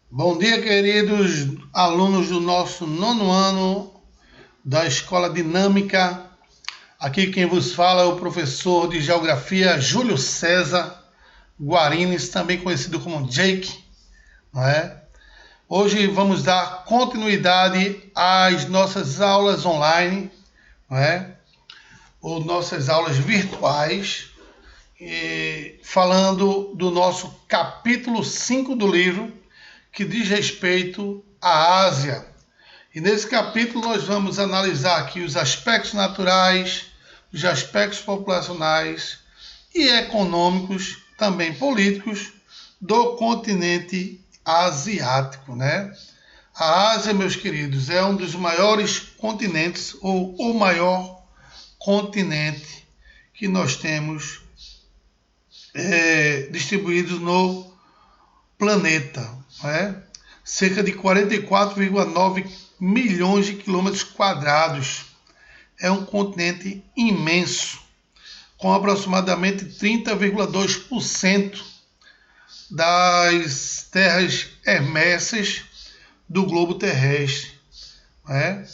Bom dia, queridos alunos do nosso nono ano da Escola Dinâmica. Aqui quem vos fala é o professor de Geografia Júlio César Guarines, também conhecido como Jake, não é? Hoje vamos dar continuidade às nossas aulas online, não é? Ou nossas aulas virtuais, falando do nosso capítulo 5 do livro, que diz respeito à Ásia. E nesse capítulo nós vamos analisar aqui os aspectos naturais, os aspectos populacionais e econômicos, também políticos, do continente asiático, né? A Ásia, meus queridos, é um dos maiores continentes, ou o maior continente que nós temos distribuídos no planeta, né? Cerca de 44,9 milhões de quilômetros quadrados. É um continente imenso, com aproximadamente 30,2% das terras emersas do globo terrestre, né?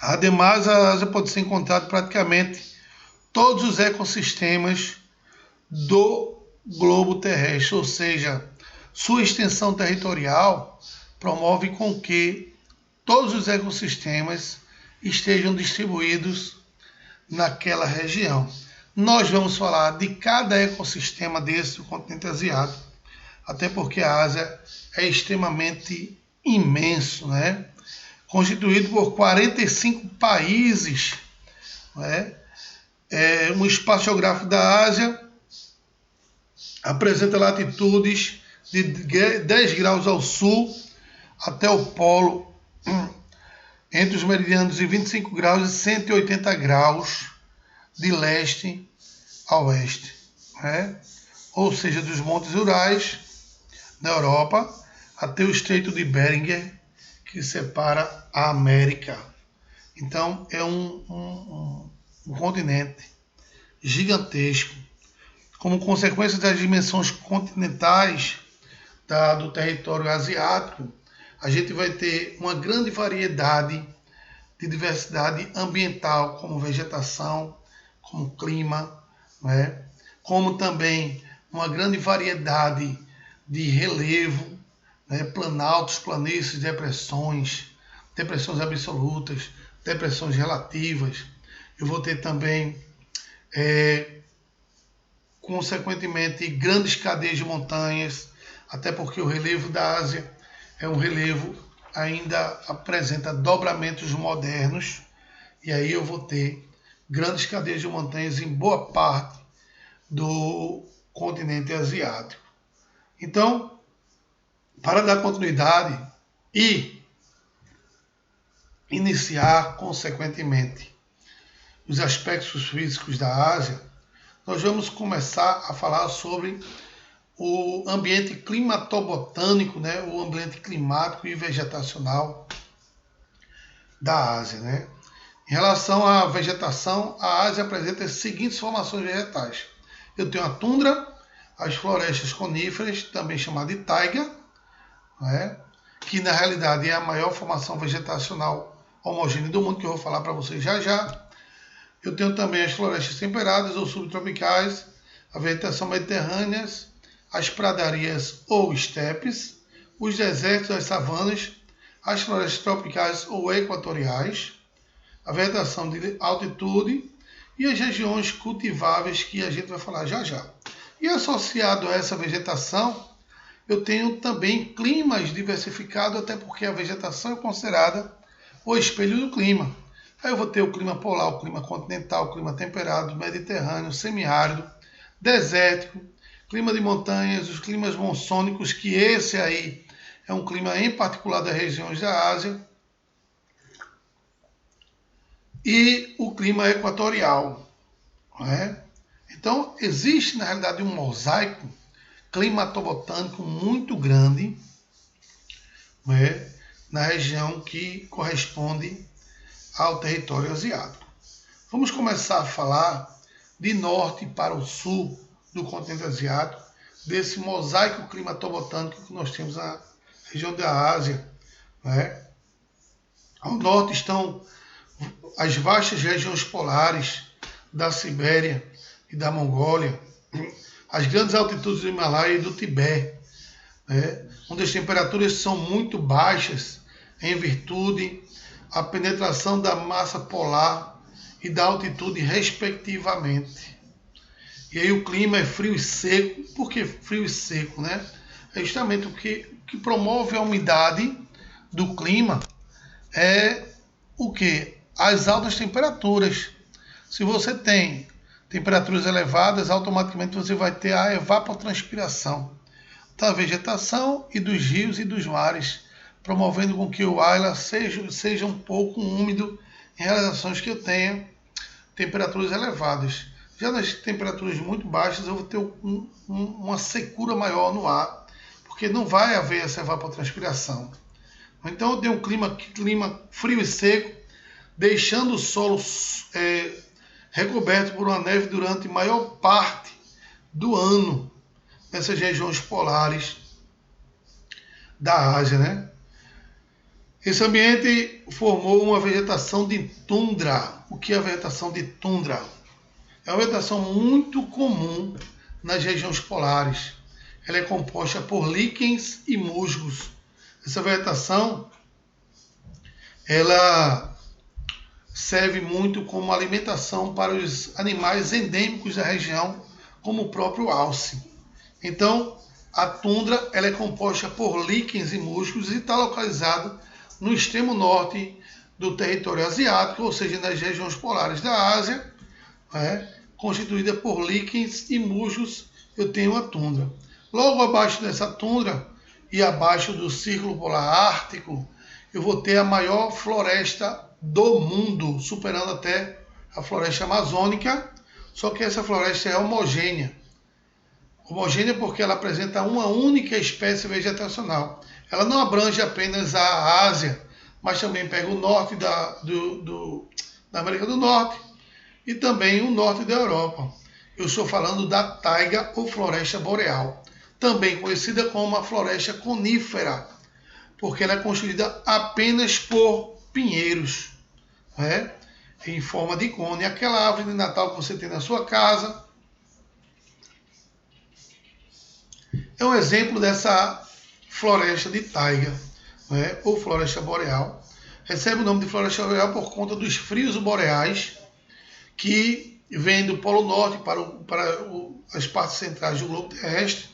Ademais, a Ásia pode ser encontrado praticamente todos os ecossistemas do globo terrestre, ou seja, sua extensão territorial promove com que todos os ecossistemas estejam distribuídos naquela região. Nós vamos falar de cada ecossistema desse do continente asiático, até porque a Ásia é extremamente imenso, né? Constituído por 45 países, né? Um espaço geográfico da Ásia apresenta latitudes de 10 graus ao sul até o polo, entre os meridianos de 25 graus e 180 graus de leste a oeste, né? Ou seja, dos Montes Urais, na Europa, até o Estreito de Bering, que separa a América. Então, é um continente gigantesco. Como consequência das dimensões continentais do território asiático, a gente vai ter uma grande variedade de diversidade ambiental, como vegetação, como clima, né? Como também uma grande variedade de relevo, né? Planaltos, planícies, depressões absolutas, depressões relativas. Eu vou ter também, consequentemente, grandes cadeias de montanhas, até porque o relevo da Ásia é um relevo ainda apresenta dobramentos modernos, e aí eu vou ter grandes cadeias de montanhas em boa parte do continente asiático. Então, para dar continuidade e iniciar, consequentemente, os aspectos físicos da Ásia, nós vamos começar a falar sobre o ambiente climatobotânico, né? O ambiente climático e vegetacional da Ásia, né? Em relação à vegetação, a Ásia apresenta as seguintes formações vegetais. Eu tenho a tundra, as florestas coníferas, também chamada de taiga, né? Que na realidade é a maior formação vegetacional homogênea do mundo, que eu vou falar para vocês já já. Eu tenho também as florestas temperadas ou subtropicais, a vegetação mediterrânea, as pradarias ou estepes, os desertos, as savanas, as florestas tropicais ou equatoriais, a vegetação de altitude e as regiões cultiváveis, que a gente vai falar já já. E associado a essa vegetação, eu tenho também climas diversificados, até porque a vegetação é considerada o espelho do clima. Aí eu vou ter o clima polar, o clima continental, o clima temperado, mediterrâneo, semiárido, desértico, clima de montanhas, os climas monsônicos, que esse aí é um clima em particular das regiões da Ásia, e o clima equatorial, né? Então, existe, na realidade, um mosaico climatobotânico muito grande, né, na região que corresponde ao território asiático. Vamos começar a falar de norte para o sul do continente asiático, desse mosaico climatobotânico que nós temos região da Ásia, né? Ao norte estão as vastas regiões polares da Sibéria e da Mongólia, as grandes altitudes do Himalaia e do Tibete, né? Onde as temperaturas são muito baixas em virtude da penetração da massa polar e da altitude, respectivamente. E aí o clima é frio e seco. Por que frio e seco, né? É justamente o que promove a umidade do clima é o que? As altas temperaturas. Se você tem temperaturas elevadas, automaticamente você vai ter a evapotranspiração da vegetação e dos rios e dos mares, promovendo com que o ar seja um pouco úmido em relações que eu tenha temperaturas elevadas. Já nas temperaturas muito baixas eu vou ter uma secura maior no ar, porque não vai haver essa evapotranspiração. Então eu tenho um clima frio e seco, deixando o solo recoberto por uma neve durante a maior parte do ano nessas regiões polares da Ásia, né? Esse ambiente formou uma vegetação de tundra. O que é a vegetação de tundra? É uma vegetação muito comum nas regiões polares. Ela é composta por líquens e musgos. Essa vegetação, ela serve muito como alimentação para os animais endêmicos da região, como o próprio alce. Então, a tundra ela é composta por líquens e musgos e está localizada no extremo norte do território asiático, ou seja, nas regiões polares da Ásia, constituída por líquens e musgos. Eu tenho a tundra. Logo abaixo dessa tundra e abaixo do Círculo Polar Ártico, eu vou ter a maior floresta do mundo, superando até a floresta amazônica, só que essa floresta é homogênea. Homogênea porque ela apresenta uma única espécie vegetacional. Ela não abrange apenas a Ásia, mas também pega o norte da América do Norte e também o norte da Europa. Eu estou falando da taiga ou floresta boreal, também conhecida como a floresta conífera, porque ela é construída apenas por pinheiros, em forma de cone. Aquela árvore de Natal que você tem na sua casa é um exemplo dessa floresta de taiga, ou floresta boreal. Recebe o nome de floresta boreal por conta dos frios boreais que vêm do Polo Norte para as partes centrais do globo terrestre.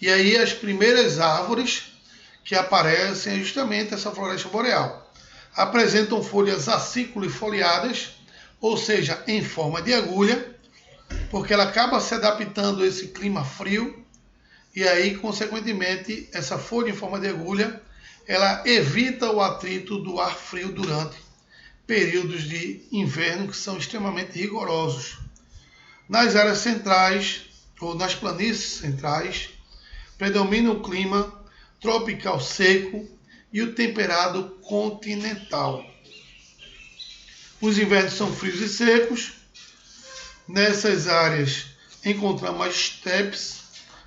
E aí as primeiras árvores que aparecem é justamente essa floresta boreal. Apresentam folhas aciculifoliadas, ou seja, em forma de agulha, porque ela acaba se adaptando a esse clima frio, e aí, consequentemente, essa folha em forma de agulha, ela evita o atrito do ar frio durante períodos de inverno que são extremamente rigorosos. Nas áreas centrais, ou nas planícies centrais, predomina o clima tropical seco e o temperado continental. Os invernos são frios e secos. Nessas áreas encontramos as estepes,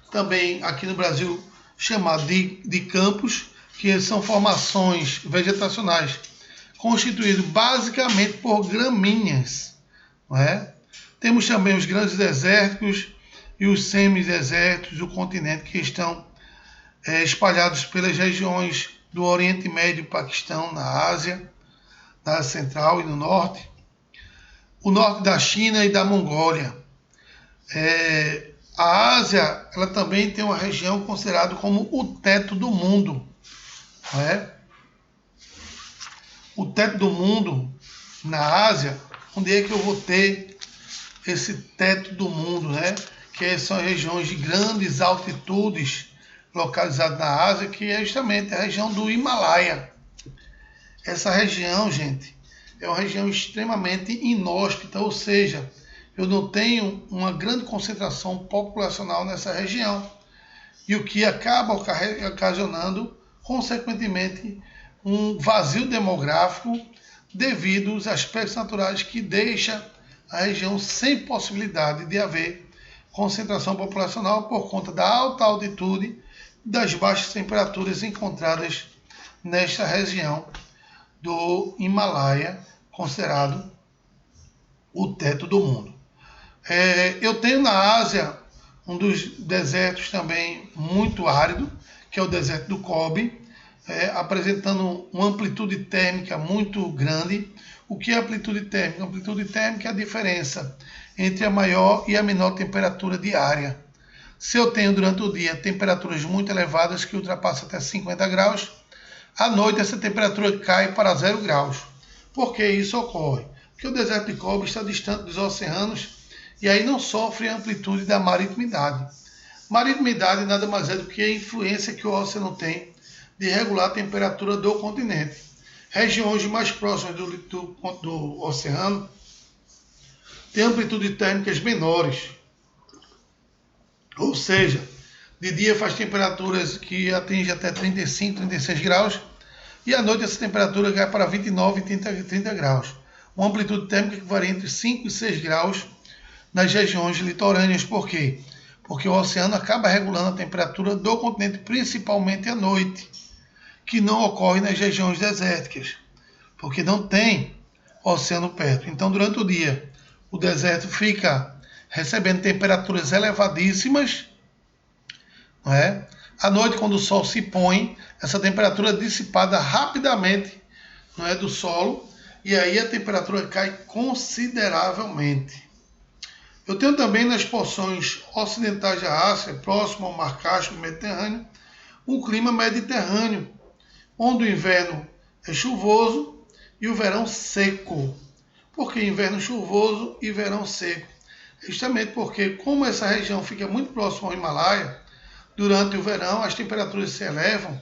também aqui no Brasil chamado de campos, que são formações vegetacionais constituídas basicamente por gramíneas. Temos também os grandes desérticos e os semidesérticos do continente, que estão espalhados pelas regiões do Oriente Médio e Paquistão, na Ásia Central e no Norte, o norte da China e da Mongólia. A Ásia, ela também tem uma região considerada como o teto do mundo. O teto do mundo na Ásia, onde é que eu vou ter esse teto do mundo, que são regiões de grandes altitudes localizadas na Ásia, que é justamente a região do Himalaia. Essa região, gente, é uma região extremamente inóspita, ou seja, eu não tenho uma grande concentração populacional nessa região, e o que acaba ocasionando, consequentemente, um vazio demográfico devido aos aspectos naturais que deixa a região sem possibilidade de haver concentração populacional por conta da alta altitude das baixas temperaturas encontradas nesta região do Himalaia, considerado o teto do mundo. Eu tenho na Ásia um dos desertos também muito árido, que é o deserto do Gobi, apresentando uma amplitude térmica muito grande. O que é amplitude térmica? Amplitude térmica é a diferença entre a maior e a menor temperatura diária. Se eu tenho durante o dia temperaturas muito elevadas que ultrapassam até 50 graus, à noite essa temperatura cai para 0 graus. Por que isso ocorre? Porque o deserto de Gobi está distante dos oceanos e aí não sofre a amplitude da maritimidade. Maritimidade nada mais é do que a influência que o oceano tem de regular a temperatura do continente. Regiões mais próximas do oceano têm amplitudes térmicas menores, ou seja, de dia faz temperaturas que atingem até 35, 36 graus e à noite essa temperatura cai para 29 e 30 graus. Uma amplitude térmica que varia entre 5 e 6 graus nas regiões litorâneas. Por quê? Porque o oceano acaba regulando a temperatura do continente, principalmente à noite, que não ocorre nas regiões desérticas, porque não tem oceano perto. Então, durante o dia, o deserto fica recebendo temperaturas elevadíssimas, não é? À noite, quando o sol se põe, essa temperatura é dissipada rapidamente, não é, do solo, e aí a temperatura cai consideravelmente. Eu tenho também nas porções ocidentais da Ásia, próximo ao Mar Cáspio e Mediterrâneo, um clima mediterrâneo, onde o inverno é chuvoso e o verão seco. Por que inverno chuvoso e verão seco? Justamente porque, como essa região fica muito próxima ao Himalaia, durante o verão as temperaturas se elevam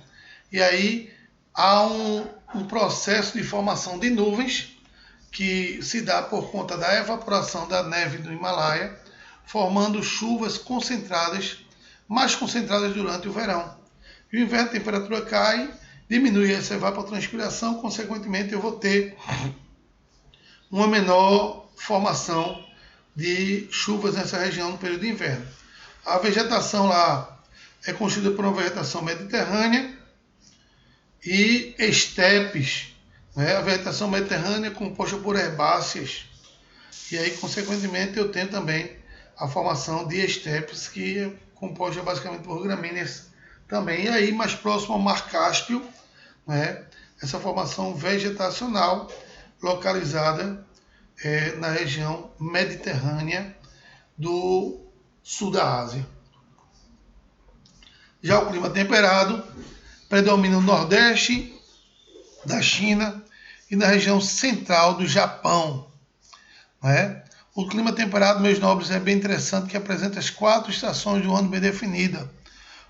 e aí há um processo de formação de nuvens que se dá por conta da evaporação da neve do Himalaia, formando chuvas concentradas, mais concentradas durante o verão. E o inverno a temperatura cai, diminui essa evapotranspiração, consequentemente eu vou ter uma menor formação de chuvas nessa região no período de inverno. A vegetação lá é constituída por uma vegetação mediterrânea e estepes. A vegetação mediterrânea é composta por herbáceas e aí, consequentemente, eu tenho também a formação de estepes, que é composta basicamente por gramíneas também. E aí, mais próximo ao Mar Cáspio, essa formação vegetacional localizada na região mediterrânea do sul da Ásia. Já o clima temperado predomina no nordeste da China e na região central do Japão. O clima temperado, meus nobres, é bem interessante, que apresenta as 4 estações do ano bem definidas: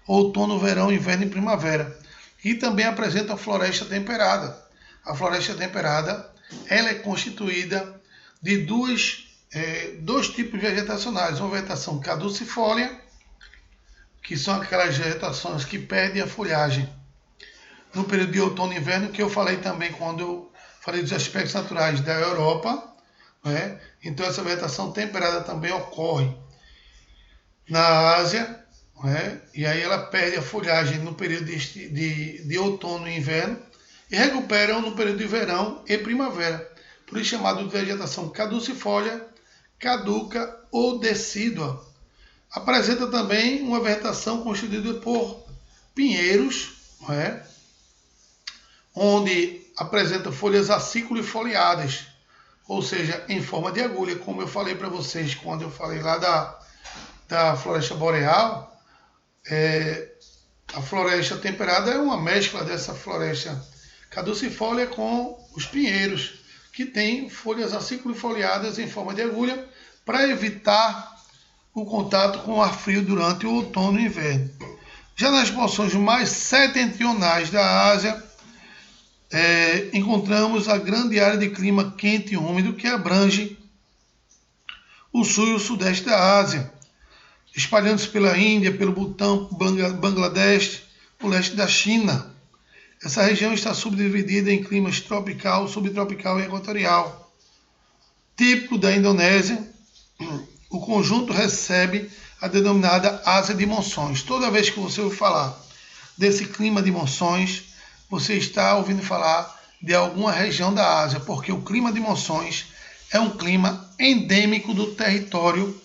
outono, verão, inverno e primavera. E também apresenta a floresta temperada. A floresta temperada ela é constituída de dois tipos vegetacionais. Uma vegetação caducifólia, que são aquelas vegetações que perdem a folhagem no período de outono e inverno, que eu falei também quando eu falei dos aspectos naturais da Europa. Então essa vegetação temperada também ocorre na Ásia, e aí ela perde a folhagem no período de outono e inverno e recupera no período de verão e primavera, por isso chamado de vegetação caducifólia, caduca ou decídua. Apresenta também uma vegetação constituída por pinheiros, onde apresenta folhas acículas e foliadas, ou seja, em forma de agulha, como eu falei para vocês quando eu falei lá da floresta boreal. A floresta temperada é uma mescla dessa floresta caducifólia com os pinheiros, que tem folhas acículas e foliadas em forma de agulha, para evitar o contato com o ar frio durante o outono e inverno. Já nas porções mais setentrionais da Ásia, encontramos a grande área de clima quente e úmido que abrange o sul e o sudeste da Ásia, espalhando-se pela Índia, pelo Butão, Bangladesh, o leste da China. Essa região está subdividida em climas tropical, subtropical e equatorial. Típico da Indonésia, o conjunto recebe a denominada Ásia de monções. Toda vez que você ouvir falar desse clima de monções, você está ouvindo falar de alguma região da Ásia, porque o clima de monções é um clima endêmico do território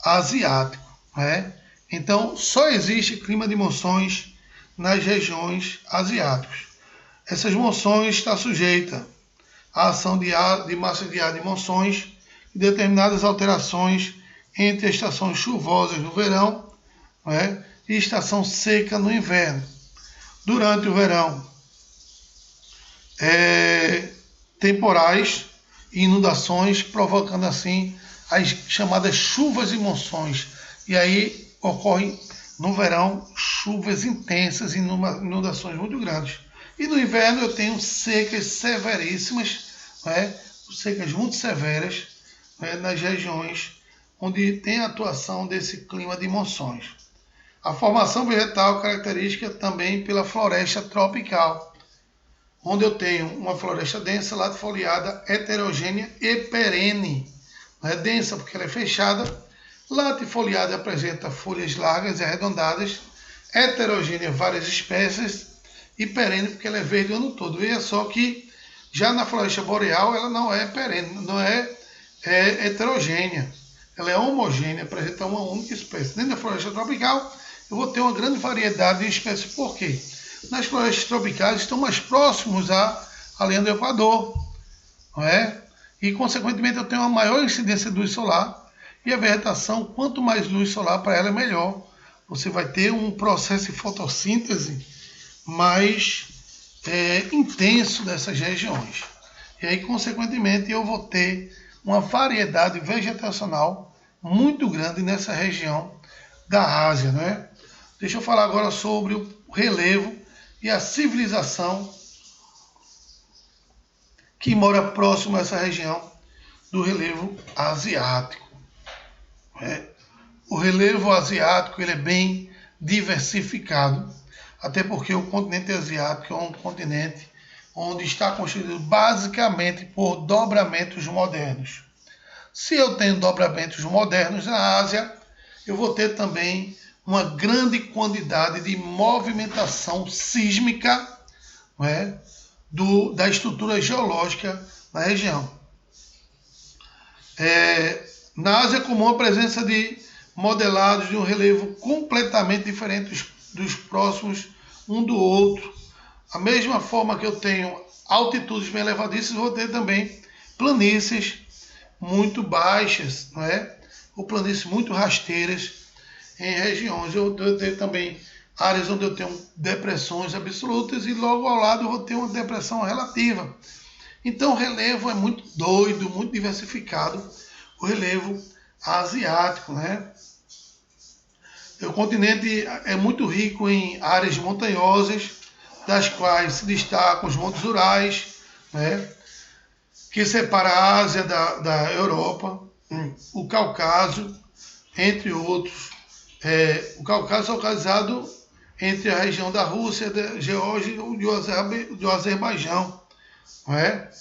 asiático, né? Então, só existe clima de monções nas regiões asiáticas. Essas monções estão sujeitas à ação de massas de ar de monções e determinadas alterações entre as estações chuvosas no verão, né, e estação seca no inverno. Durante o verão, temporais e inundações, provocando assim as chamadas chuvas e monções. E aí ocorrem no verão chuvas intensas e inundações muito grandes. E no inverno eu tenho secas severíssimas, né, secas muito severas, né, nas regiões onde tem a atuação desse clima de monções. A formação vegetal característica também pela floresta tropical, onde eu tenho uma floresta densa, latifoliada, heterogênea e perene. Não é densa porque ela é fechada, latifoliada apresenta folhas largas e arredondadas, heterogênea várias espécies e perene porque ela é verde o ano todo. Veja só que já na floresta boreal ela não é perene, não é heterogênea, ela é homogênea, apresenta uma única espécie. Dentro da floresta tropical eu vou ter uma grande variedade de espécies. Por quê? Nas florestas tropicais estão mais próximos à linha do Equador, não é? E, consequentemente, eu tenho uma maior incidência de luz solar e a vegetação, quanto mais luz solar para ela, é melhor. Você vai ter um processo de fotossíntese mais intenso dessas regiões. E aí, consequentemente, eu vou ter uma variedade vegetacional muito grande nessa região da Ásia, não é? Deixa eu falar agora sobre o relevo e a civilização que mora próximo a essa região do relevo asiático. O relevo asiático ele é bem diversificado, até porque o continente asiático é um continente onde está constituído basicamente por dobramentos modernos. Se eu tenho dobramentos modernos na Ásia, eu vou ter também uma grande quantidade de movimentação sísmica, não é, da estrutura geológica na região. Na Ásia é comum a presença de modelados de um relevo completamente diferente dos próximos um do outro. A mesma forma que eu tenho altitudes bem elevadíssimas, eu vou ter também planícies muito baixas, não é? Ou planícies muito rasteiras em regiões. Eu vou ter também áreas onde eu tenho depressões absolutas e logo ao lado eu vou ter uma depressão relativa. Então o relevo é muito doido, muito diversificado, o relevo asiático, né? O continente é muito rico em áreas montanhosas, das quais se destacam os Montes Urais, né, que separa a Ásia da Europa, o Cáucaso, entre outros. O Cáucaso é localizado entre a região da Rússia, da Geórgia e do Azerbaijão. Não é?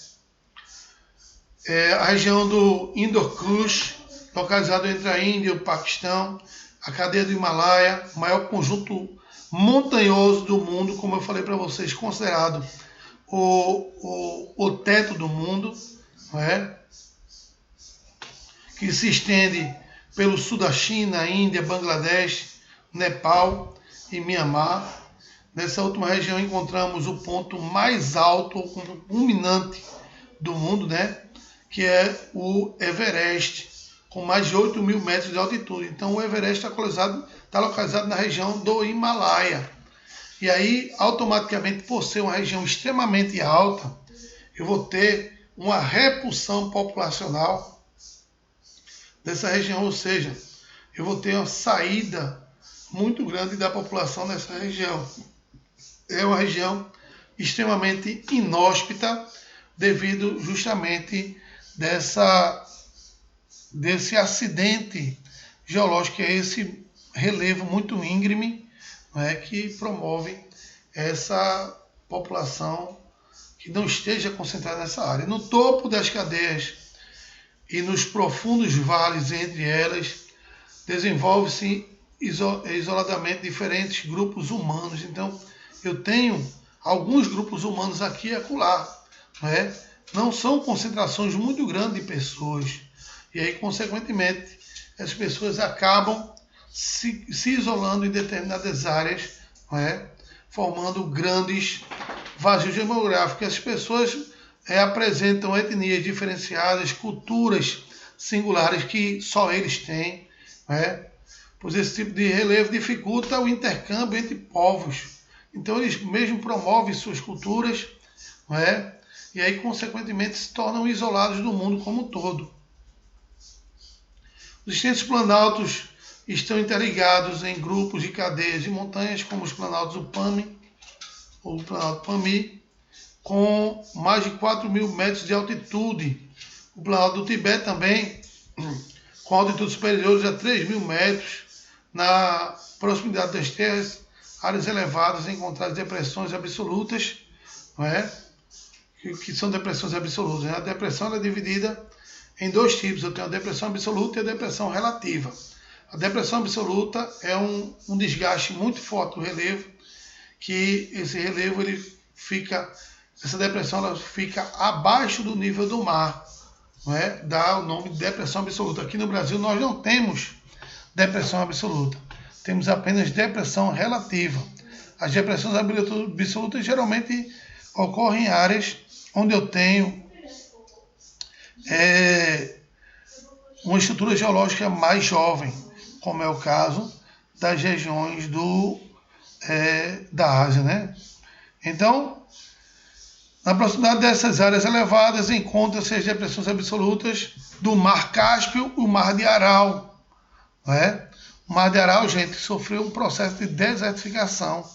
A região do Indo-Kush, localizado entre a Índia e o Paquistão, a cadeia do Himalaia, maior conjunto montanhoso do mundo, como eu falei para vocês, considerado o teto do mundo, não é? Que se estende pelo sul da China, Índia, Bangladesh, Nepal e Mianmar. Nessa última região encontramos o ponto mais alto, culminante do mundo, né? Que é o Everest, com mais de 8.000 metros de altitude. Então o Everest está localizado na região do Himalaia. E aí, automaticamente, por ser uma região extremamente alta, eu vou ter uma repulsão populacional dessa região, ou seja, eu vou ter uma saída muito grande da população dessa região. É uma região extremamente inóspita devido justamente desse acidente geológico, que é esse relevo muito íngreme, né, que promove essa população que não esteja concentrada nessa área. No topo das cadeias e nos profundos vales entre elas, desenvolve-se isoladamente diferentes grupos humanos. Então, eu tenho alguns grupos humanos aqui e acolá, né? Não são concentrações muito grandes de pessoas. E aí, consequentemente, as pessoas acabam se isolando em determinadas áreas, né? Formando grandes vazios demográficos. As pessoas apresentam etnias diferenciadas, culturas singulares que só eles têm, né? Pois esse tipo de relevo dificulta o intercâmbio entre povos. Então eles mesmo promovem suas culturas, né? E aí, consequentemente, se tornam isolados do mundo como um todo. Os extensos planaltos estão interligados em grupos de cadeias de montanhas, como os planaltos do Pami, ou o planalto Pami, com mais de 4.000 metros de altitude. O planalto do Tibete também, com altitudes superiores a 3.000 metros, na proximidade das terras, áreas elevadas encontradas depressões absolutas, não é? Que são depressões absolutas. Né? A depressão é dividida em dois tipos. Eu tenho a depressão absoluta e a depressão relativa. A depressão absoluta é um desgaste muito forte do relevo, que esse relevo essa depressão ela fica abaixo do nível do mar, não é? Dá o nome de depressão absoluta. Aqui no Brasil nós não temos depressão absoluta, temos apenas depressão relativa. As depressões absolutas geralmente ocorrem em áreas onde eu tenho uma estrutura geológica mais jovem, como é o caso das regiões da Ásia, né? Então, na proximidade dessas áreas elevadas encontram-se as depressões absolutas do Mar Cáspio e o Mar de Aral. Né? O Mar de Aral, gente, sofreu um processo de desertificação,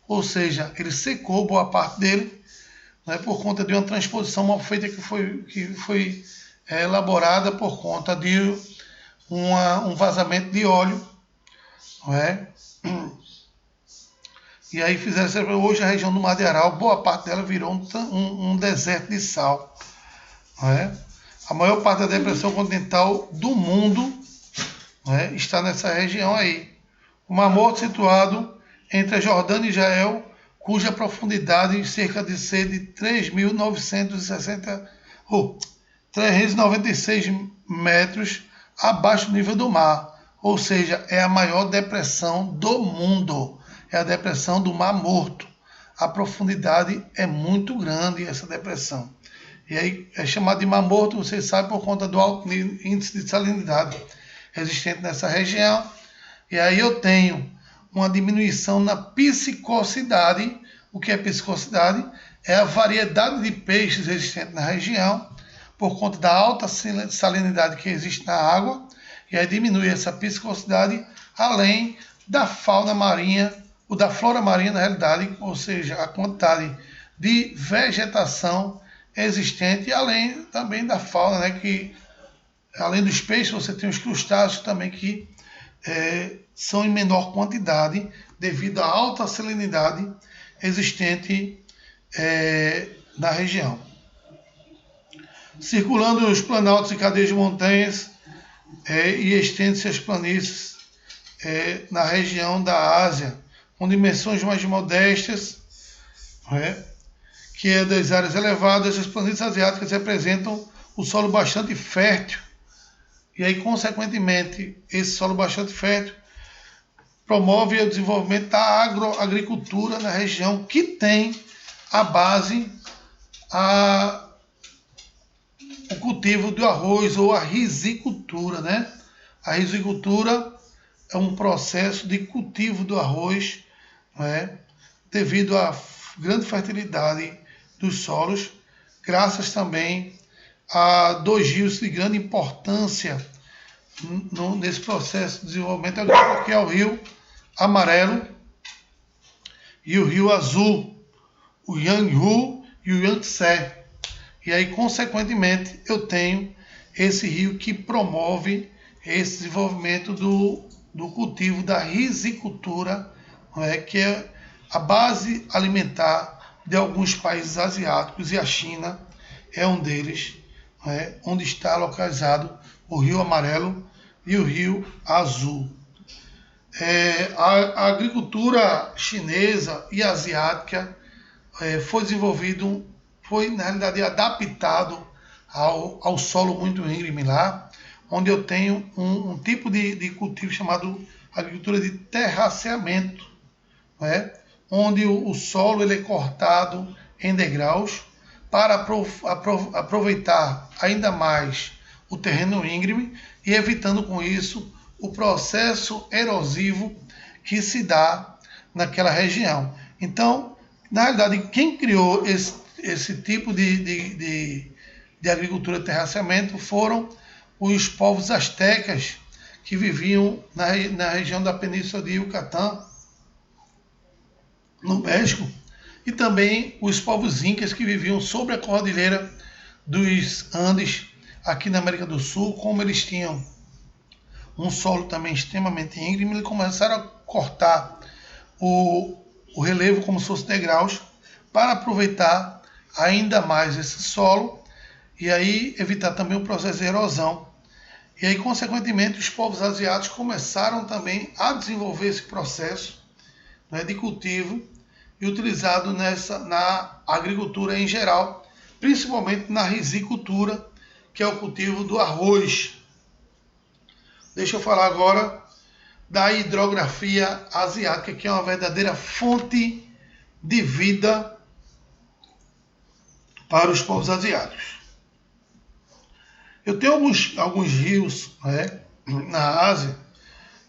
ou seja, ele secou boa parte dele, né, por conta de uma transposição mal feita que foi elaborada por conta de um vazamento de óleo. Não é? E aí fizeram hoje a região do Mar de Aral, boa parte dela virou um deserto de sal. Não é? A maior parte da depressão continental do mundo, não é, está nessa região aí. O Mar Morto situado entre a Jordânia e Israel, cuja profundidade é cerca de 396 metros abaixo do nível do mar. Ou seja, é a maior depressão do mundo. É a depressão do Mar Morto. A profundidade é muito grande, essa depressão. E aí é chamado de Mar Morto, vocês sabem, por conta do alto índice de salinidade existente nessa região. E aí eu tenho uma diminuição na piscicosidade. O que é piscicosidade? É a variedade de peixes existente na região, por conta da alta salinidade que existe na água, e aí diminui essa piscicosidade, além da fauna marinha, ou da flora marinha na realidade, ou seja, a quantidade de vegetação existente, além também da fauna, né, que além dos peixes você tem os crustáceos também que são em menor quantidade devido à alta salinidade existente na região. Circulando os planaltos e cadeias de montanhas e estende-se as planícies na região da Ásia, com dimensões mais modestas, que é das áreas elevadas. As planícies asiáticas representam o solo bastante fértil, e aí, consequentemente, esse solo bastante fértil promove o desenvolvimento da agricultura na região, que tem a base o cultivo do arroz ou a rizicultura, né? A rizicultura é um processo de cultivo do arroz, né? Devido à grande fertilidade dos solos, graças também a dois rios de grande importância nesse processo de desenvolvimento agrícola, que é o Rio Amarelo e o Rio Azul, o Yangtze e o Yangtze. E aí, consequentemente, eu tenho esse rio que promove esse desenvolvimento do cultivo da rizicultura, que é a base alimentar de alguns países asiáticos, e a China é um deles, onde está localizado o Rio Amarelo e o Rio Azul. A agricultura chinesa e asiática foi desenvolvido, foi na realidade adaptado ao solo muito íngreme lá, onde eu tenho um tipo de cultivo chamado agricultura de terraceamento, né? Onde o solo ele é cortado em degraus para aproveitar ainda mais o terreno íngreme e evitando com isso o processo erosivo que se dá naquela região. Então, na realidade, quem criou esse tipo de agricultura de terraceamento foram os povos astecas que viviam na região da Península de Yucatán, no México, e também os povos incas que viviam sobre a cordilheira dos Andes, aqui na América do Sul. Como eles tinham um solo também extremamente íngreme, eles começaram a cortar o relevo como se fosse degraus para aproveitar ainda mais esse solo e aí evitar também o processo de erosão. E aí, consequentemente, os povos asiáticos começaram também a desenvolver esse processo, né, de cultivo e utilizado na agricultura em geral, principalmente na risicultura, que é o cultivo do arroz. Deixa eu falar agora da hidrografia asiática, que é uma verdadeira fonte de vida para os povos asiáticos. Eu tenho alguns rios, né, na Ásia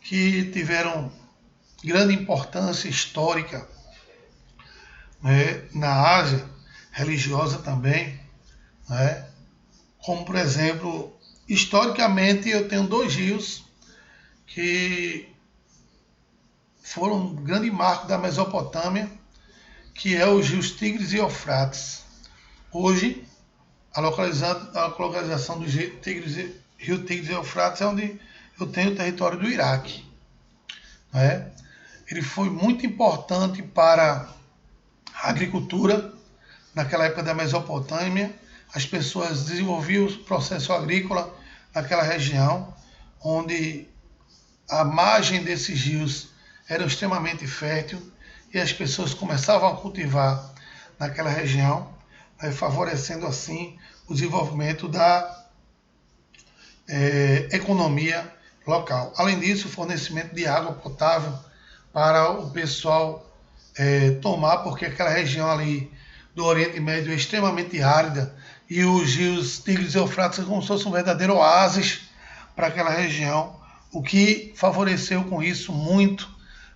que tiveram grande importância histórica, né, na Ásia, religiosa também, né, como, por exemplo, historicamente eu tenho dois rios que foram um grande marco da Mesopotâmia, que é os rios Tigres e Eufrates. Hoje, a localização do rio Tigres e Eufrates é onde eu tenho o território do Iraque, né? Ele foi muito importante para a agricultura naquela época da Mesopotâmia. As pessoas desenvolviam o processo agrícola naquela região, onde a margem desses rios era extremamente fértil e as pessoas começavam a cultivar naquela região, né, favorecendo assim o desenvolvimento da economia local. Além disso, o fornecimento de água potável para o pessoal tomar, porque aquela região ali do Oriente Médio é extremamente árida e os rios Tigres e Eufrates são como se fosse um verdadeiro oásis para aquela região, o que favoreceu com isso muito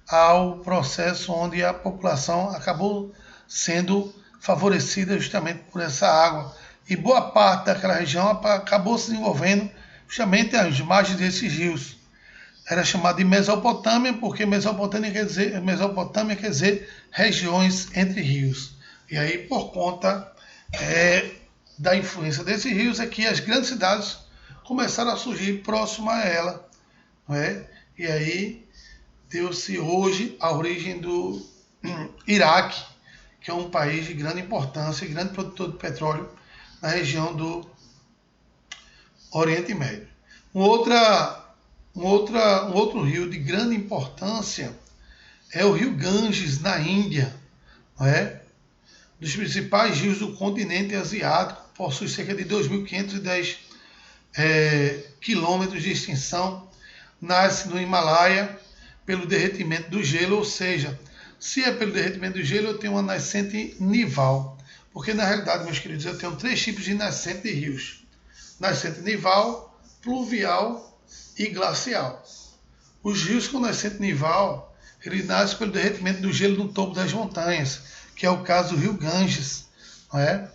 ao processo onde a população acabou sendo favorecida justamente por essa água. E boa parte daquela região acabou se desenvolvendo justamente às margens desses rios. Era chamado de Mesopotâmia, porque Mesopotâmia quer dizer regiões entre rios. E aí, por conta da influência desses rios, é que as grandes cidades começaram a surgir próximo a ela, não é? E aí deu-se hoje a origem do Iraque, que é um país de grande importância e grande produtor de petróleo na região do Oriente Médio. Um outro rio de grande importância é o rio Ganges, na Índia, não é? Dos principais rios do continente asiático, possui cerca de 2.510 quilômetros de extensão, nasce no Himalaia pelo derretimento do gelo, ou seja, se é pelo derretimento do gelo, eu tenho uma nascente nival, porque na realidade, meus queridos, eu tenho três tipos de nascente de rios: nascente nival, pluvial e glacial. Os rios com nascente nival, eles nascem pelo derretimento do gelo no topo das montanhas, que é o caso do rio Ganges, não é?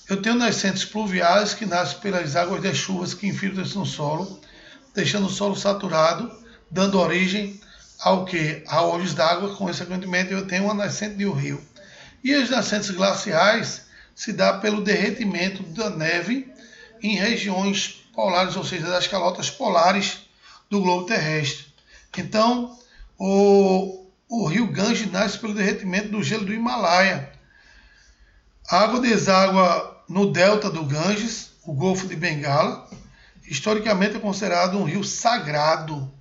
Eu tenho nascentes pluviais, que nascem pelas águas das chuvas que infiltram-se no solo, deixando o solo saturado, dando origem ao que? A olhos d'água. Consequentemente, eu tenho uma nascente de um rio. E as nascentes glaciais se dá pelo derretimento da neve em regiões polares, ou seja, das calotas polares do globo terrestre. Então, o rio Ganges nasce pelo derretimento do gelo do Himalaia. A água deságua no delta do Ganges, o Golfo de Bengala. Historicamente é considerado um rio sagrado,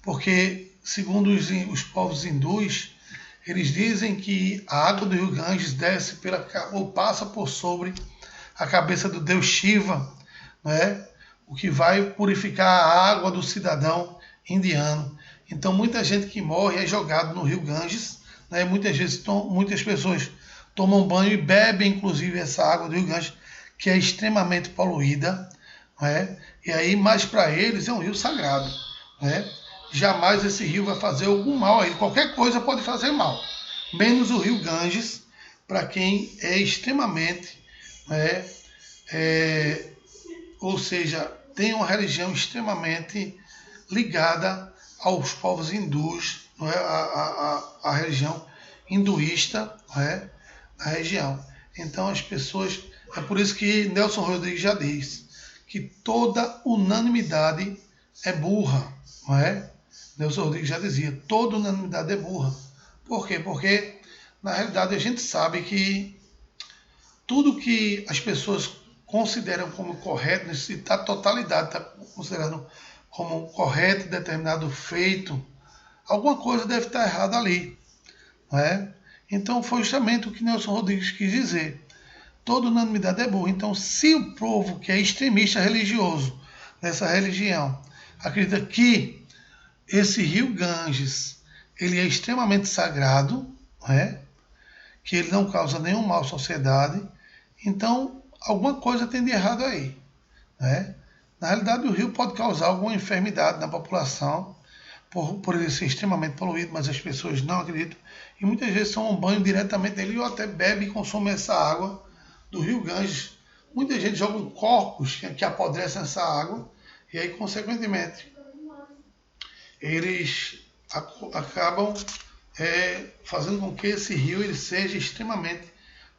porque segundo os povos hindus, eles dizem que a água do rio Ganges desce ou passa por sobre a cabeça do deus Shiva, né? O que vai purificar a água do cidadão indiano. Então muita gente que morre é jogado no rio Ganges, né? Muitas pessoas tomam banho e bebem inclusive essa água do rio Ganges, que é extremamente poluída, né? E aí, mais para eles é um rio sagrado, né? Jamais esse rio vai fazer algum mal a ele. Qualquer coisa pode fazer mal, menos o rio Ganges, para quem é extremamente, né, ou seja, tem uma religião extremamente ligada aos povos hindus, não é? A religião hinduísta, não é? Na região. Então as pessoas, é por isso que Nelson Rodrigues já diz que toda unanimidade é burra, não é? Nelson Rodrigues já dizia, toda unanimidade é burra. Por quê? Porque na realidade a gente sabe que tudo que as pessoas consideram como correto, se a totalidade está considerando como correto determinado feito, alguma coisa deve estar errada ali, não é? Então foi justamente o que Nelson Rodrigues quis dizer. Toda unanimidade é burra. Então, se o povo que é extremista religioso nessa religião acredita que esse rio Ganges ele é extremamente sagrado, não é? Que ele não causa nenhum mal à sociedade, então alguma coisa tem de errado aí, né? Na realidade, o rio pode causar alguma enfermidade na população, por ele ser extremamente poluído, mas as pessoas não acreditam. E muitas vezes tomam banho diretamente nele ou até bebem e consomem essa água do rio Ganges. Muita gente joga corpos que apodrecem essa água e aí, consequentemente, eles acabam fazendo com que esse rio ele seja extremamente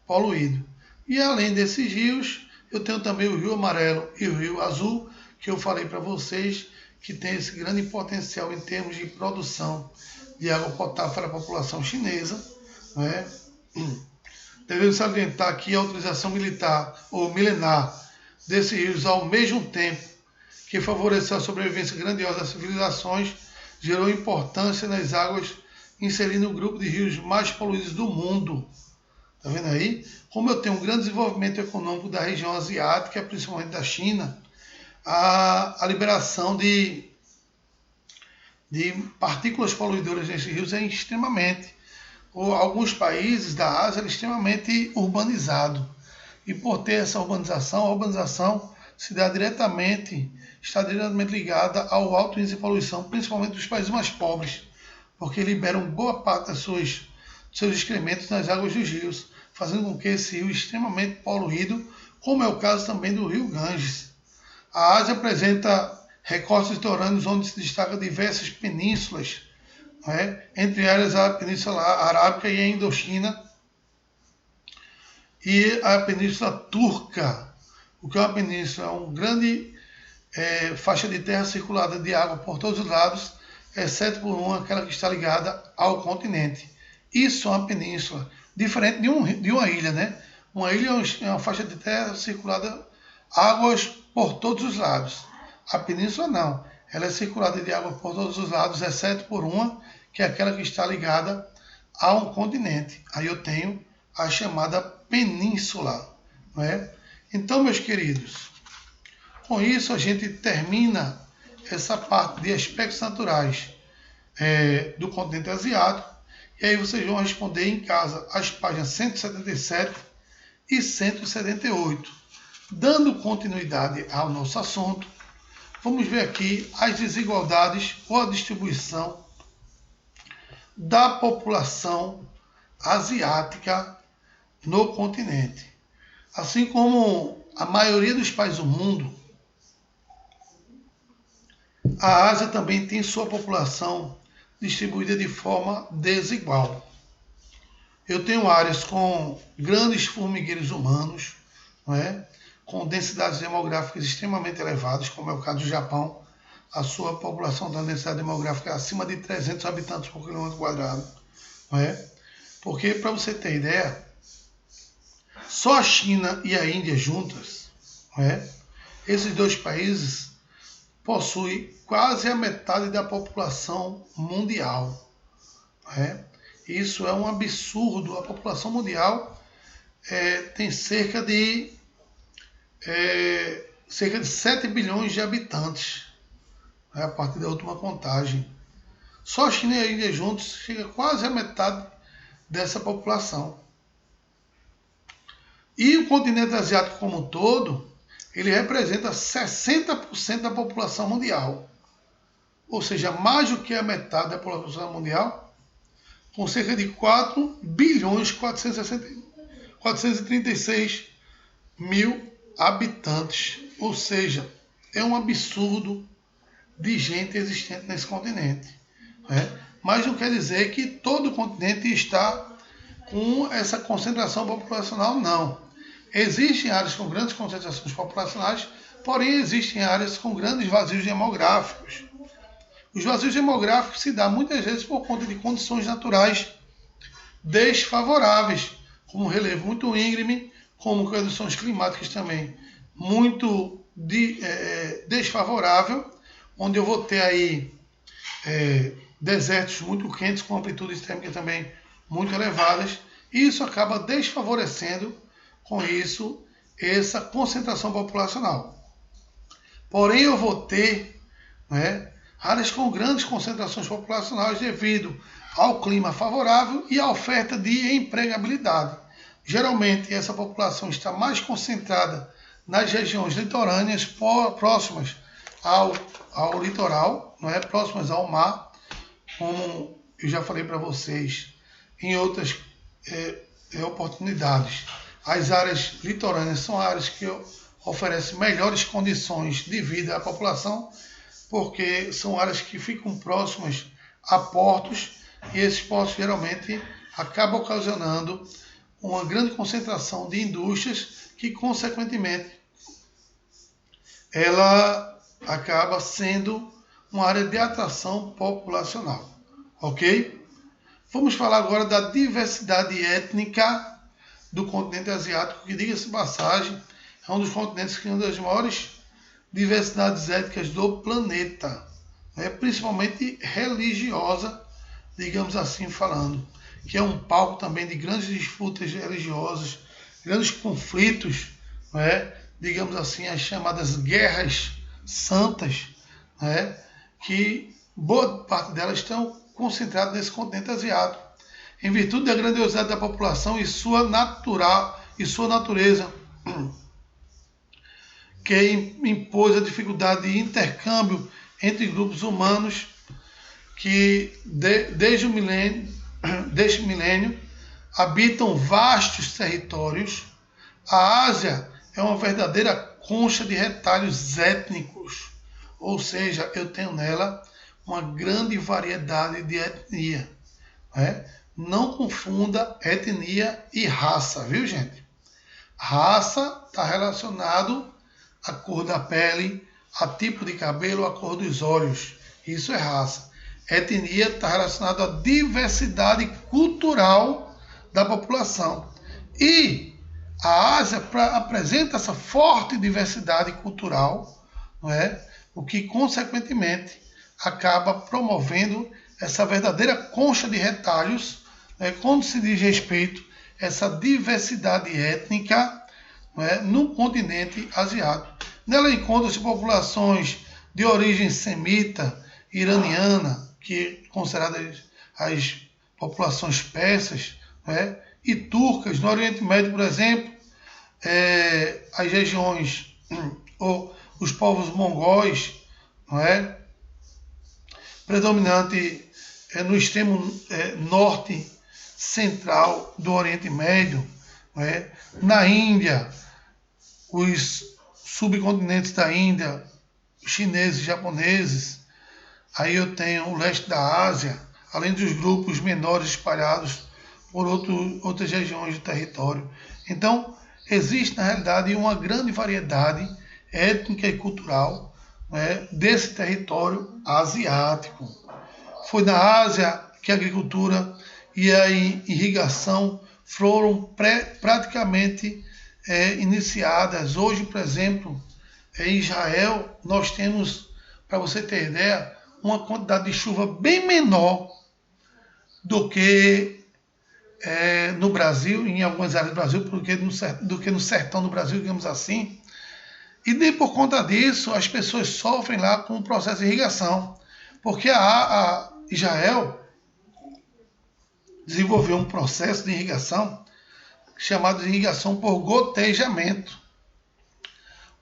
poluído. E além desses rios, eu tenho também o Rio Amarelo e o Rio Azul, que eu falei para vocês que tem esse grande potencial em termos de produção de água potável para a população chinesa, né? Devemos salientar aqui a utilização militar ou milenar desses rios ao mesmo tempo que favoreceu a sobrevivência grandiosa das civilizações, gerou importância nas águas, inserindo o grupo de rios mais poluídos do mundo. Está vendo aí? Como eu tenho um grande desenvolvimento econômico da região asiática, principalmente da China, a liberação de partículas poluidoras nesses rios é extremamente. Alguns países da Ásia é extremamente urbanizado. E por ter essa urbanização, a urbanização está diretamente ligada ao alto índice de poluição, principalmente dos países mais pobres, porque liberam boa parte dos seus excrementos nas águas dos rios, fazendo com que esse rio extremamente poluído, como é o caso também do rio Ganges. A Ásia apresenta recortes litorâneos onde se destacam diversas penínsulas, entre elas a Península Arábica e a Indochina, e a Península Turca. O que é uma península? É uma grande faixa de terra circulada de água por todos os lados, exceto por aquela que está ligada ao continente. Isso é uma península, diferente de uma ilha, né? Uma ilha é uma faixa de terra circulada águas por todos os lados. A península não. Ela é circulada de água por todos os lados, exceto por uma, que é aquela que está ligada a um continente. Aí eu tenho a chamada península, não é? Então, meus queridos, com isso a gente termina essa parte de aspectos naturais do continente asiático. E aí vocês vão responder em casa as páginas 177 e 178. Dando continuidade ao nosso assunto, vamos ver aqui as desigualdades ou a distribuição da população asiática no continente. Assim como a maioria dos países do mundo, a Ásia também tem sua população distribuída de forma desigual. Eu tenho áreas com grandes formigueiros humanos, não é? Com densidades demográficas extremamente elevadas, como é o caso do Japão. A sua população tem uma densidade demográfica acima de 300 habitantes por quilômetro quadrado. Não é? Porque, para você ter ideia, só a China e a Índia juntas, não é? Esses dois países possui quase a metade da população mundial. Né? Isso é um absurdo. A população mundial tem cerca de 7 bilhões de habitantes, né, a partir da última contagem. Só a China e a Índia juntos chega quase a metade dessa população. E o continente asiático como um todo, ele representa 60% da população mundial. Ou seja, mais do que a metade da população mundial, com cerca de 4 bilhões 436 mil habitantes. Ou seja, é um absurdo de gente existente nesse continente. Né? Mas não quer dizer que todo o continente está com essa concentração populacional, não. Existem áreas com grandes concentrações populacionais, porém existem áreas com grandes vazios demográficos. Os vazios demográficos se dão muitas vezes por conta de condições naturais desfavoráveis, como relevo muito íngreme, como condições climáticas também muito desfavorável, onde eu vou ter aí desertos muito quentes com amplitudes térmicas também muito elevadas, e isso acaba desfavorecendo com isso essa concentração populacional. Porém, eu vou ter, né, áreas com grandes concentrações populacionais devido ao clima favorável e à oferta de empregabilidade. Geralmente, essa população está mais concentrada nas regiões litorâneas próximas ao litoral, não é? Próximas ao mar, como eu já falei para vocês em outras oportunidades. As áreas litorâneas são áreas que oferecem melhores condições de vida à população, porque são áreas que ficam próximas a portos, e esses portos geralmente acabam ocasionando uma grande concentração de indústrias que, consequentemente, ela acaba sendo uma área de atração populacional. Ok? Vamos falar agora da diversidade étnica do continente asiático, que, diga-se de passagem, é um dos continentes que tem uma das maiores diversidades étnicas do planeta, né? Principalmente religiosa, digamos assim falando, que é um palco também de grandes disputas religiosas, grandes conflitos, né? Digamos assim, as chamadas guerras santas, né? Que boa parte delas estão concentradas nesse continente asiático, em virtude da grandiosidade da população e sua natureza, que impôs a dificuldade de intercâmbio entre grupos humanos que, desde o milênio, habitam vastos territórios. A Ásia é uma verdadeira concha de retalhos étnicos, ou seja, eu tenho nela uma grande variedade de etnia. Né? Não confunda etnia e raça, viu, gente? Raça está relacionado à cor da pele, a tipo de cabelo, a cor dos olhos. Isso é raça. Etnia está relacionado à diversidade cultural da população. E a Ásia apresenta essa forte diversidade cultural, não é? O que, consequentemente, acaba promovendo essa verdadeira concha de retalhos, quando se diz respeito a essa diversidade étnica, no continente asiático. Nela encontram-se populações de origem semita, iraniana, que consideradas as populações persas, e turcas. No Oriente Médio, por exemplo, as regiões, ou os povos mongóis, predominante no extremo norte central do Oriente Médio, na Índia, os subcontinentes da Índia, chineses, japoneses. Aí eu tenho o leste da Ásia, além dos grupos menores espalhados por outras regiões do território. Então, existe, na realidade, uma grande variedade étnica e cultural, desse território asiático. Foi na Ásia que a agricultura e a irrigação foram praticamente iniciadas. Hoje, por exemplo, em Israel, nós temos para você ter ideia, uma quantidade de chuva bem menor do que no Brasil, em algumas áreas do Brasil, do que no sertão do Brasil, digamos assim. E nem por conta disso as pessoas sofrem lá com o processo de irrigação, porque a Israel desenvolveu um processo de irrigação chamado de irrigação por gotejamento,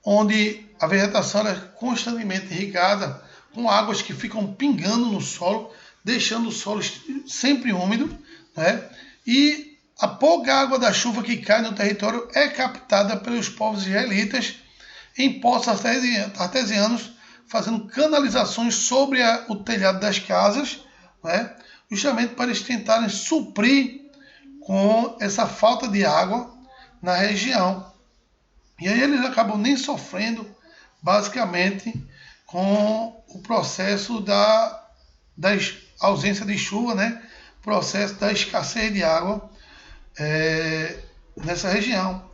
onde a vegetação é constantemente irrigada com águas que ficam pingando no solo, deixando o solo sempre úmido, né? E a pouca água da chuva que cai no território é captada pelos povos israelitas em poços artesianos, fazendo canalizações sobre o telhado das casas, né? Justamente para eles tentarem suprir com essa falta de água na região. E aí eles acabam nem sofrendo, basicamente, com o processo da ausência de chuva, né? Processo da escassez de água nessa região.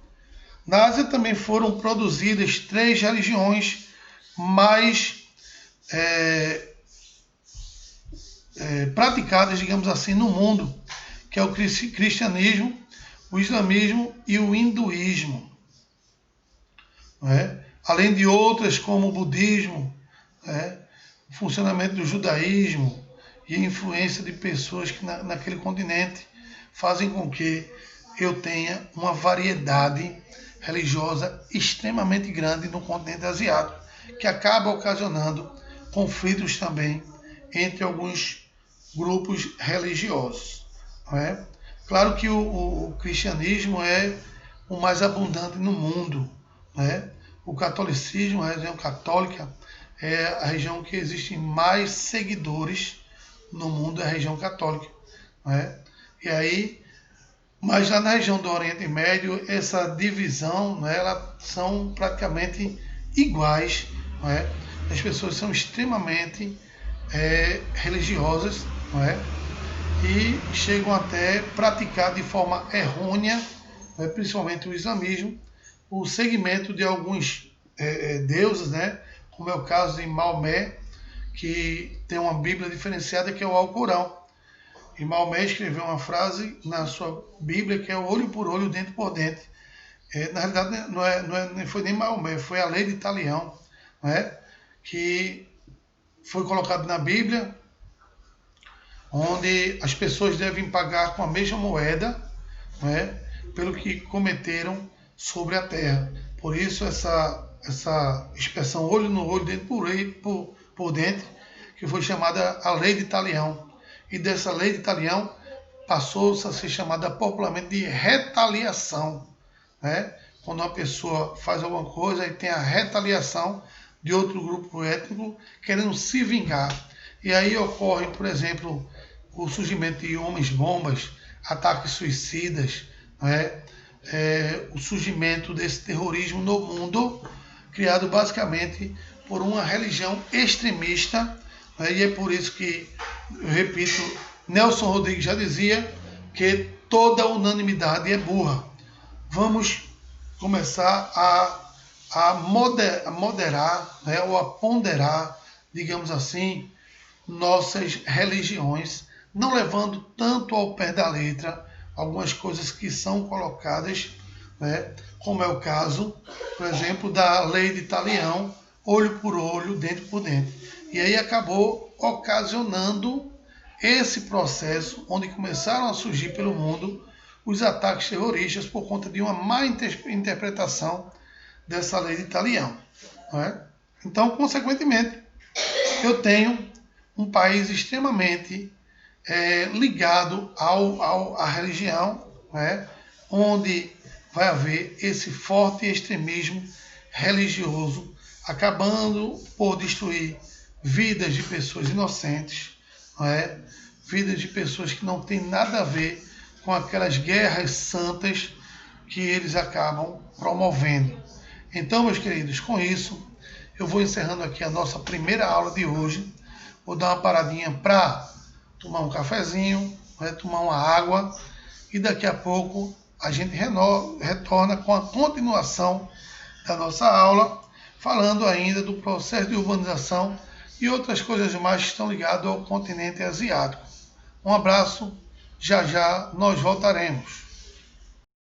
Na Ásia também foram produzidas 3 religiões mais praticadas, digamos assim, no mundo, que é o cristianismo, o islamismo e o hinduísmo. Além de outras como o budismo, o funcionamento do judaísmo e a influência de pessoas que naquele continente fazem com que eu tenha uma variedade religiosa extremamente grande no continente asiático, que acaba ocasionando conflitos também entre alguns grupos religiosos. Claro que o cristianismo é o mais abundante no mundo. O catolicismo, a religião católica, é a região que existe mais seguidores no mundo, é a região católica. E aí, mas lá na região do Oriente Médio, essa divisão, elas são praticamente iguais. As pessoas são extremamente religiosas, e chegam até praticar de forma errônea, principalmente o islamismo, o segmento de alguns deuses, como é o caso de Maomé, que tem uma Bíblia diferenciada, que é o Alcorão. E Maomé escreveu uma frase na sua Bíblia que é o olho por olho, dente por dente. Na realidade, não foi nem Maomé, foi a lei de Talião, que foi colocado na Bíblia, onde as pessoas devem pagar com a mesma moeda, pelo que cometeram sobre a terra. Por isso essa expressão olho no olho, dente por dente, que foi chamada a lei de Talião. E dessa lei de Talião passou-se a ser chamada popularmente de retaliação. Quando uma pessoa faz alguma coisa e tem a retaliação de outro grupo étnico querendo se vingar. E aí ocorre, por exemplo, o surgimento de homens-bombas, ataques suicidas, o surgimento desse terrorismo no mundo, criado basicamente por uma religião extremista. E é por isso que, eu repito, Nelson Rodrigues já dizia que toda unanimidade é burra. Vamos começar a moderar, ou a ponderar, digamos assim, nossas religiões, não levando tanto ao pé da letra algumas coisas que são colocadas, como é o caso, por exemplo, da lei de Talião, olho por olho, dente por dente. E aí acabou ocasionando esse processo, onde começaram a surgir pelo mundo os ataques terroristas por conta de uma má interpretação dessa lei de Talião. Então, consequentemente, eu tenho um país extremamente ligado à religião, onde vai haver esse forte extremismo religioso, acabando por destruir vidas de pessoas inocentes, vidas de pessoas que não têm nada a ver com aquelas guerras santas que eles acabam promovendo. Então, meus queridos, com isso, eu vou encerrando aqui a nossa primeira aula de hoje. Vou dar uma paradinha para tomar um cafezinho, tomar uma água, e daqui a pouco a gente retorna com a continuação da nossa aula, falando ainda do processo de urbanização e outras coisas mais que estão ligadas ao continente asiático. Um abraço, já já nós voltaremos.